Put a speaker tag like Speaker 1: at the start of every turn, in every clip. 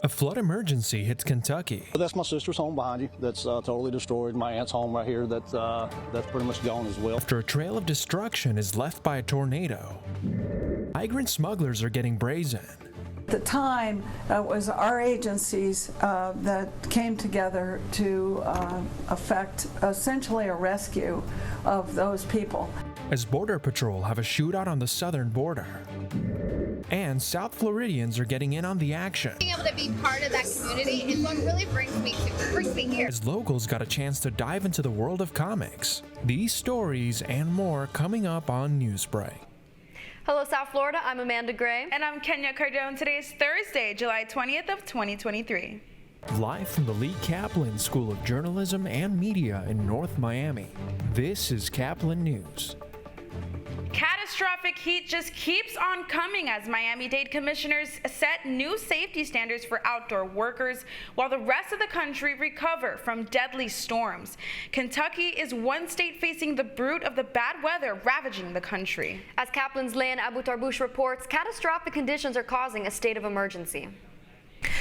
Speaker 1: A flood emergency hits Kentucky.
Speaker 2: That's my sister's home behind you. That's totally destroyed. My aunt's home right here. That's pretty much gone as well.
Speaker 1: After a trail of destruction is left by a tornado, migrant smugglers are getting brazen.
Speaker 3: At the time, it was our agencies that came together to effect essentially a rescue of those people.
Speaker 1: As Border Patrol have a shootout on the southern border. And South Floridians are getting in on the action.
Speaker 4: Being able to be part of that community is what really brings me here.
Speaker 1: As locals got a chance to dive into the world of comics. These stories and more coming up on Newsbreak.
Speaker 5: Hello, South Florida. I'm Amanda Gray.
Speaker 6: And I'm Kenya Cardone. Today is Thursday, July 20th of 2023.
Speaker 1: Live from the Lee Caplin School of Journalism and Media in North Miami, this is Caplin News.
Speaker 6: Catastrophic heat just keeps on coming as Miami-Dade commissioners set new safety standards for outdoor workers while the rest of the country recover from deadly storms. Kentucky is one state facing the brunt of the bad weather ravaging the country.
Speaker 5: As Caplin's Leanne Abu-Tarbush reports, catastrophic conditions are causing a state of emergency.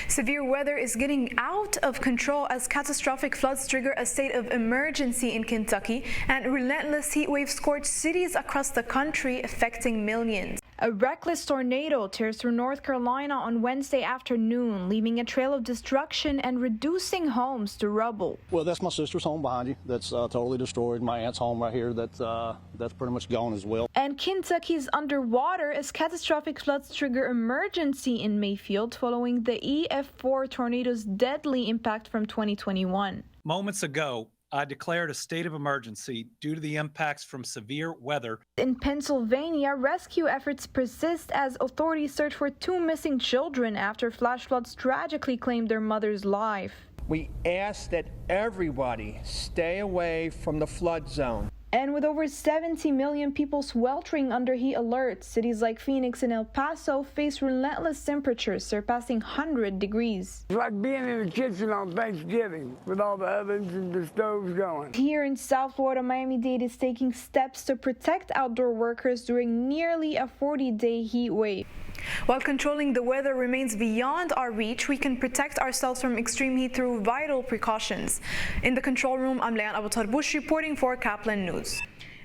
Speaker 7: Severe weather is getting out of control as catastrophic floods trigger a state of emergency in Kentucky, and relentless heat waves scorch cities across the country, affecting millions. A reckless tornado tears through North Carolina on Wednesday afternoon, leaving a trail of destruction and reducing homes to rubble.
Speaker 2: Well, that's my sister's home behind you. That's totally destroyed. My aunt's home right here. That's pretty much gone as well.
Speaker 7: And Kentucky is underwater as catastrophic floods trigger emergency in Mayfield following the EF4 tornado's deadly impact from 2021.
Speaker 8: Moments ago, I declared a state of emergency due to the impacts from severe weather.
Speaker 7: In Pennsylvania, rescue efforts persist as authorities search for two missing children after flash floods tragically claimed their mother's life.
Speaker 9: We ask that everybody stay away from the flood zone.
Speaker 7: And with over 70 million people sweltering under heat alerts, cities like Phoenix and El Paso face relentless temperatures surpassing 100 degrees.
Speaker 10: It's like being in the kitchen on Thanksgiving with all the ovens and the stoves going.
Speaker 7: Here in South Florida, Miami-Dade is taking steps to protect outdoor workers during nearly a 40-day heat wave. While controlling the weather remains beyond our reach, we can protect ourselves from extreme heat through vital precautions. In the control room, I'm Leanne Abu-Tarbush reporting for Caplin News.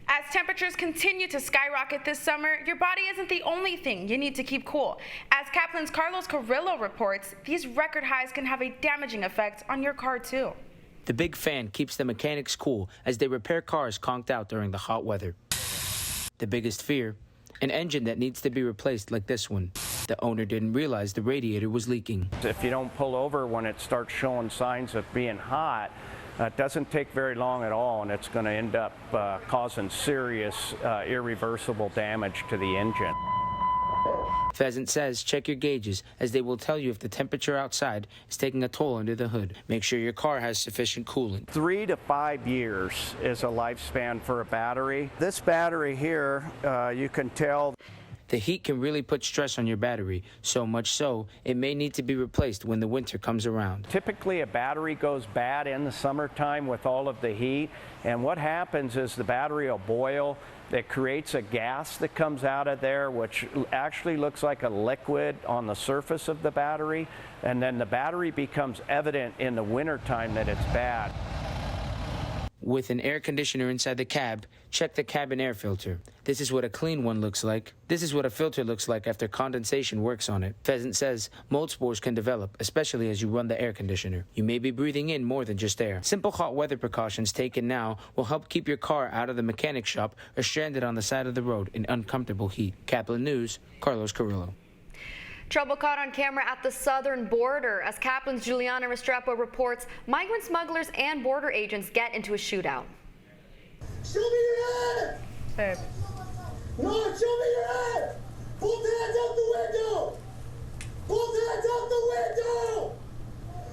Speaker 6: As temperatures continue to skyrocket this summer, your body isn't the only thing you need to keep cool. As Caplin's Carlos Carrillo reports, these record highs can have a damaging effect on your car too.
Speaker 11: The big fan keeps the mechanics cool as they repair cars conked out during the hot weather. The biggest fear? An engine that needs to be replaced like this one. The owner didn't realize the radiator was leaking.
Speaker 12: If you don't pull over when it starts showing signs of being hot, it doesn't take very long at all, and it's going to end up causing serious, irreversible damage to the engine.
Speaker 11: Pheasant says check your gauges as they will tell you if the temperature outside is taking a toll under the hood. Make sure your car has sufficient coolant.
Speaker 12: 3 to 5 years is a lifespan for a battery. This battery here, you can tell.
Speaker 11: The heat can really put stress on your battery, so much so it may need to be replaced when the winter comes around.
Speaker 12: Typically a battery goes bad in the summertime with all of the heat, and what happens is the battery will boil. It creates a gas that comes out of there which actually looks like a liquid on the surface of the battery, and then the battery becomes evident in the wintertime that it's bad.
Speaker 11: With an air conditioner inside the cab, check the cabin air filter. This is what a clean one looks like. This is what a filter looks like after condensation works on it. Pheasant says mold spores can develop, especially as you run the air conditioner. You may be breathing in more than just air. Simple hot weather precautions taken now will help keep your car out of the mechanic shop or stranded on the side of the road in uncomfortable heat. Caplin News, Carlos Carrillo.
Speaker 5: Trouble caught on camera at the southern border. As Caplin's Juliana Restrepo reports, migrant smugglers and border agents get into a shootout.
Speaker 13: Show me your head!
Speaker 6: Babe.
Speaker 13: No, show me your head! Both hands out the window! Both hands out the window!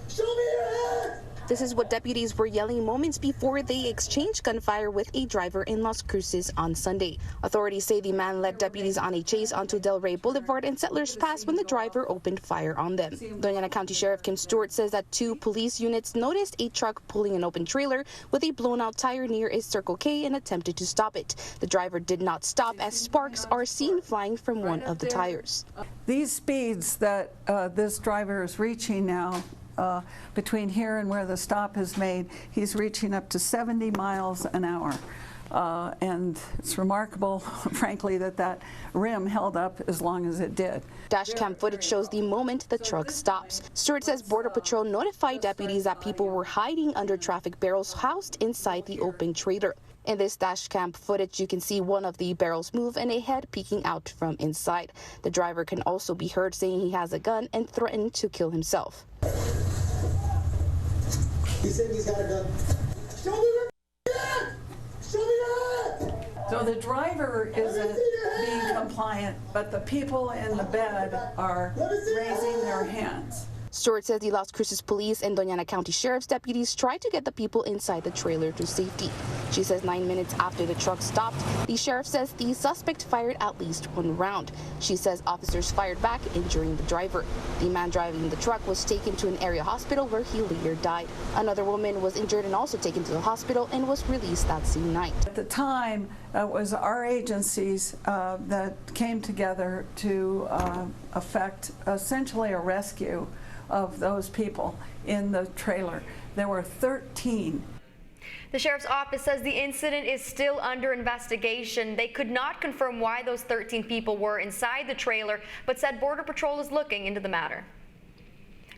Speaker 13: Show me your head!
Speaker 14: This is what deputies were yelling moments before they exchanged gunfire with a driver in Las Cruces on Sunday. Authorities say the man led deputies on a chase onto Del Rey Boulevard and Settlers Pass when the driver opened fire on them. Doña Ana County Sheriff Kim Stewart says that 2 police units noticed a truck pulling an open trailer with a blown-out tire near a Circle K and attempted to stop it. The driver did not stop as sparks are seen flying from one of the tires.
Speaker 3: These speeds that this driver is reaching now, between here and where the stop is made, he's reaching up to 70 miles an hour. And it's remarkable, frankly, that rim held up as long as it did.
Speaker 14: Dash cam footage shows the moment the truck stops. Stewart says Border Patrol notified deputies that people were hiding under traffic barrels housed inside the open trailer. In this dash cam footage, you can see one of the barrels move and a head peeking out from inside. The driver can also be heard saying he has a gun and threatened to kill himself.
Speaker 13: He said he's got a gun. Show me your hand! Show me your hand!
Speaker 3: So the driver isn't being compliant, but the people in the bed are raising their hands.
Speaker 14: Stewart says the Las Cruces Police and Doña Ana County Sheriff's deputies tried to get the people inside the trailer to safety. She says 9 minutes after the truck stopped, the sheriff says the suspect fired at least 1 round. She says officers fired back, injuring the driver. The man driving the truck was taken to an area hospital where he later died. Another woman was injured and also taken to the hospital and was released that same night.
Speaker 3: At the time, it was our agencies that came together to effect essentially a rescue of those people in the trailer. There were 13.
Speaker 5: The sheriff's office says the incident is still under investigation. They could not confirm why those 13 people were inside the trailer, but said Border Patrol is looking into the matter.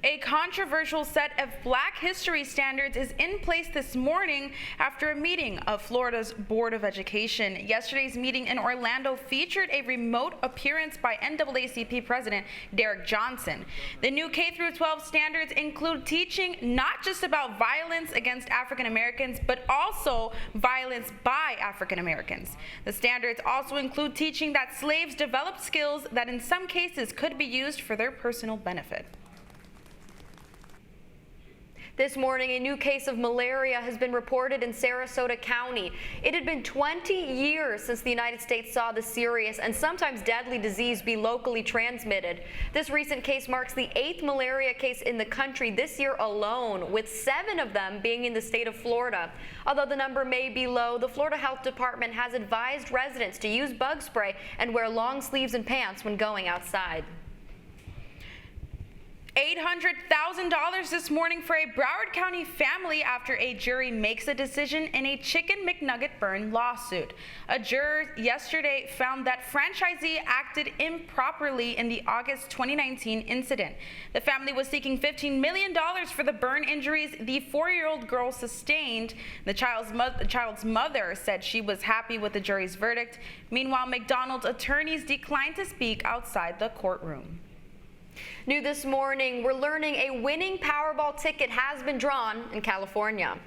Speaker 6: A controversial set of Black history standards is in place this morning after a meeting of Florida's Board of Education. Yesterday's meeting in Orlando featured a remote appearance by NAACP President Derek Johnson. The new K-12 standards include teaching not just about violence against African Americans, but also violence by African Americans. The standards also include teaching that slaves developed skills that in some cases could be used for their personal benefit.
Speaker 5: This morning, a new case of malaria has been reported in Sarasota County. It had been 20 years since the United States saw the serious and sometimes deadly disease be locally transmitted. This recent case marks the 8th malaria case in the country this year alone, with 7 of them being in the state of Florida. Although the number may be low, the Florida Health Department has advised residents to use bug spray and wear long sleeves and pants when going outside.
Speaker 6: $800,000 this morning for a Broward County family after a jury makes a decision in a Chicken McNugget burn lawsuit. A juror yesterday found that franchisee acted improperly in the August 2019 incident. The family was seeking $15 million for the burn injuries the 4-year-old girl sustained. The child's mother said she was happy with the jury's verdict. Meanwhile, McDonald's attorneys declined to speak outside the courtroom.
Speaker 5: New this morning, we're learning a winning Powerball ticket has been drawn in California.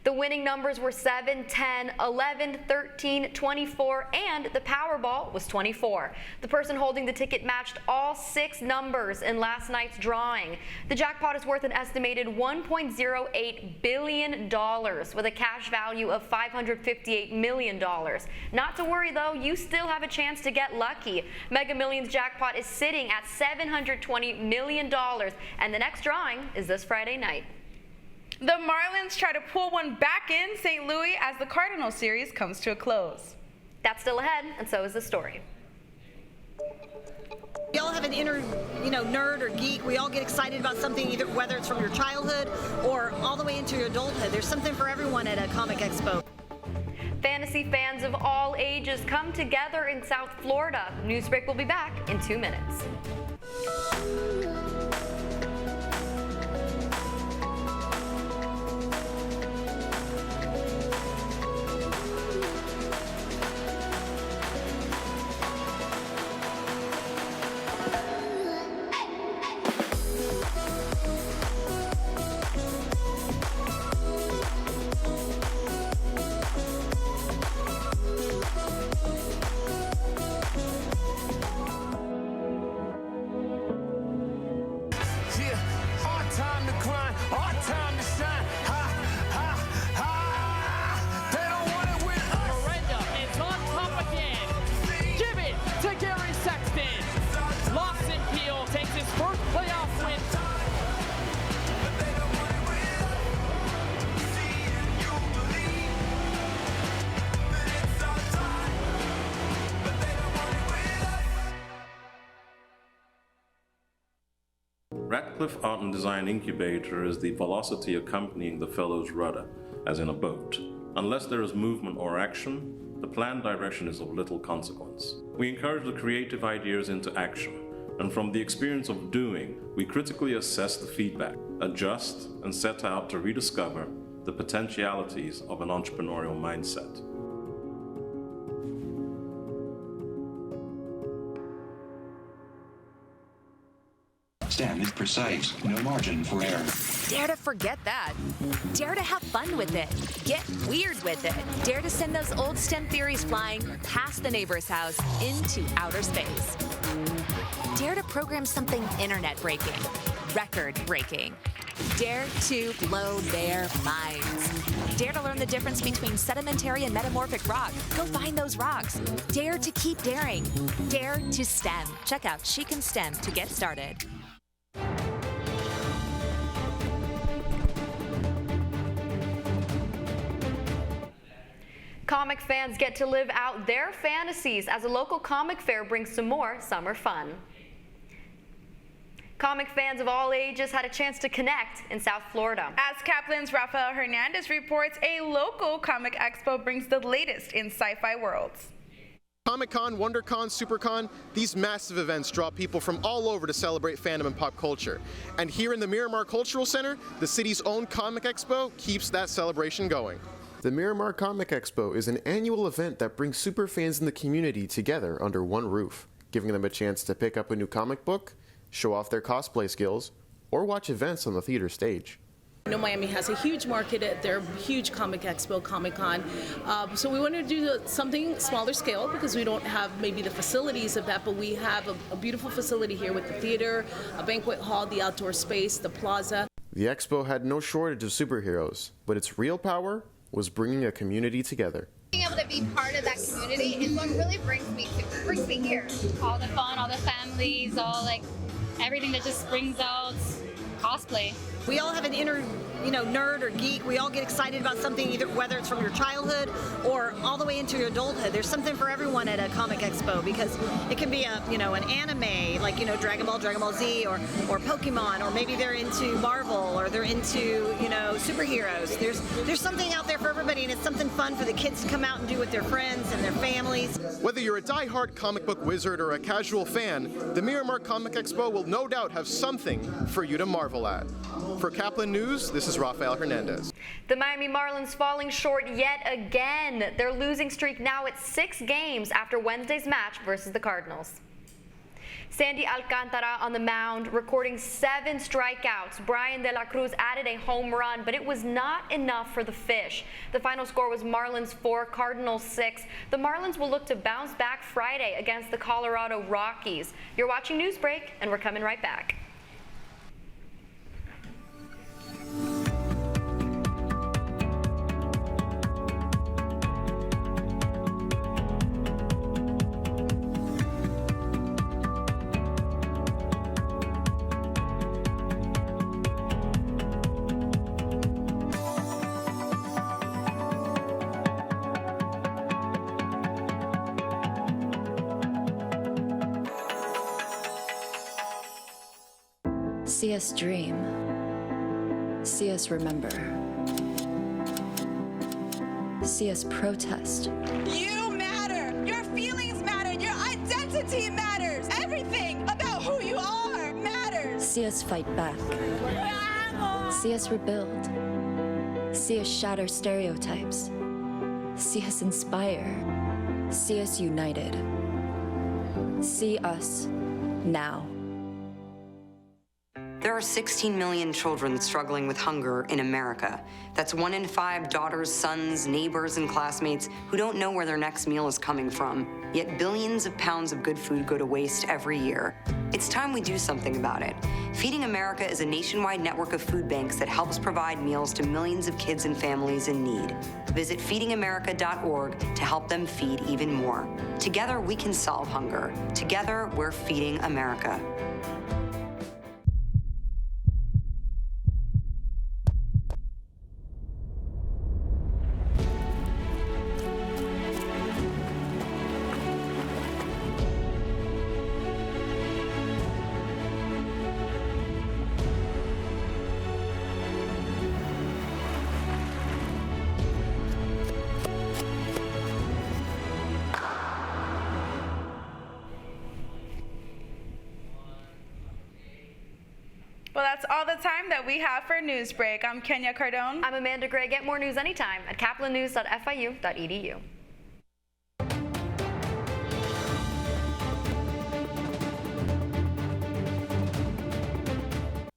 Speaker 5: The winning numbers were 7, 10, 11, 13, 24, and the Powerball was 24. The person holding the ticket matched all 6 numbers in last night's drawing. The jackpot is worth an estimated $1.08 billion with a cash value of $558 million. Not to worry though, you still have a chance to get lucky. Mega Millions jackpot is sitting at $720 million, and the next drawing is this Friday night.
Speaker 6: The Marlins try to pull one back in St. Louis as the Cardinal series comes to a close.
Speaker 5: That's still ahead, and so is the story.
Speaker 15: We all have an inner, nerd or geek. We all get excited about something, either whether it's from your childhood or all the way into your adulthood. There's something for everyone at a comic expo.
Speaker 5: Fantasy fans of all ages come together in South Florida. Newsbreak will be back in 2 minutes.
Speaker 16: Radcliffe Art and Design Incubator is the velocity accompanying the fellow's rudder, as in a boat. Unless there is movement or action, the planned direction is of little consequence. We encourage the creative ideas into action, and from the experience of doing, we critically assess the feedback, adjust, and set out to rediscover the potentialities of an entrepreneurial mindset.
Speaker 17: STEM is precise, no margin for error.
Speaker 18: Dare to forget that. Dare to have fun with it. Get weird with it. Dare to send those old STEM theories flying past the neighbor's house into outer space. Dare to program something internet-breaking, record-breaking. Dare to blow their minds. Dare to learn the difference between sedimentary and metamorphic rock. Go find those rocks. Dare to keep daring. Dare to STEM. Check out She Can STEM to get started.
Speaker 5: Comic fans get to live out their fantasies as a local comic fair brings some more summer fun. Comic fans of all ages had a chance to connect in South Florida.
Speaker 6: As Caplin's Rafael Hernandez reports, a local comic expo brings the latest in sci-fi worlds.
Speaker 19: Comic-Con, WonderCon, SuperCon, these massive events draw people from all over to celebrate fandom and pop culture. And here in the Miramar Cultural Center, the city's own Comic Expo keeps that celebration going.
Speaker 20: The Miramar Comic Expo is an annual event that brings superfans in the community together under one roof, giving them a chance to pick up a new comic book, show off their cosplay skills, or watch events on the theater stage.
Speaker 21: I know Miami has a huge market at their huge Comic Expo, Comic-Con, so we wanted to do something smaller scale because we don't have maybe the facilities of that, but we have a beautiful facility here with the theater, a banquet hall, the outdoor space, the plaza.
Speaker 20: The expo had no shortage of superheroes, but its real power was bringing a community together.
Speaker 4: Being able to be part of that community is what really brings me here.
Speaker 22: All the fun, all the families, all like everything that just brings out cosplay.
Speaker 15: We all have an inner, nerd or geek. We all get excited about something, either whether it's from your childhood or all the way into your adulthood. There's something for everyone at a Comic Expo because it can be an anime like Dragon Ball, Dragon Ball Z, or Pokemon, or maybe they're into Marvel or they're into superheroes. There's something out there for everybody, and it's something fun for the kids to come out and do with their friends and their families.
Speaker 19: Whether you're a die-hard comic book wizard or a casual fan, the Miramar Comic Expo will no doubt have something for you to marvel at. For Caplin News, this is Rafael Hernandez.
Speaker 5: The Miami Marlins falling short yet again. Their losing streak now at 6 games after Wednesday's match versus the Cardinals. Sandy Alcantara on the mound, recording 7 strikeouts. Brian De La Cruz added a home run, but it was not enough for the Fish. The final score was Marlins 4, Cardinals 6. The Marlins will look to bounce back Friday against the Colorado Rockies. You're watching Newsbreak, and we're coming right back.
Speaker 23: See us dream. See us remember. See us protest.
Speaker 24: You matter. Your feelings matter. Your identity matters. Everything about who you are matters.
Speaker 23: See us fight back. See us rebuild. See us shatter stereotypes. See us inspire. See us united. See us now.
Speaker 25: There are 16 million children struggling with hunger in America. That's 1 in 5 daughters, sons, neighbors, and classmates who don't know where their next meal is coming from. Yet billions of pounds of good food go to waste every year. It's time we do something about it. Feeding America is a nationwide network of food banks that helps provide meals to millions of kids and families in need. Visit feedingamerica.org to help them feed even more. Together, we can solve hunger. Together, we're feeding America.
Speaker 6: Well, that's all the time that we have for Newsbreak. I'm Kenya Cardone.
Speaker 5: I'm Amanda Gray. Get more news anytime at caplinnews.fiu.edu.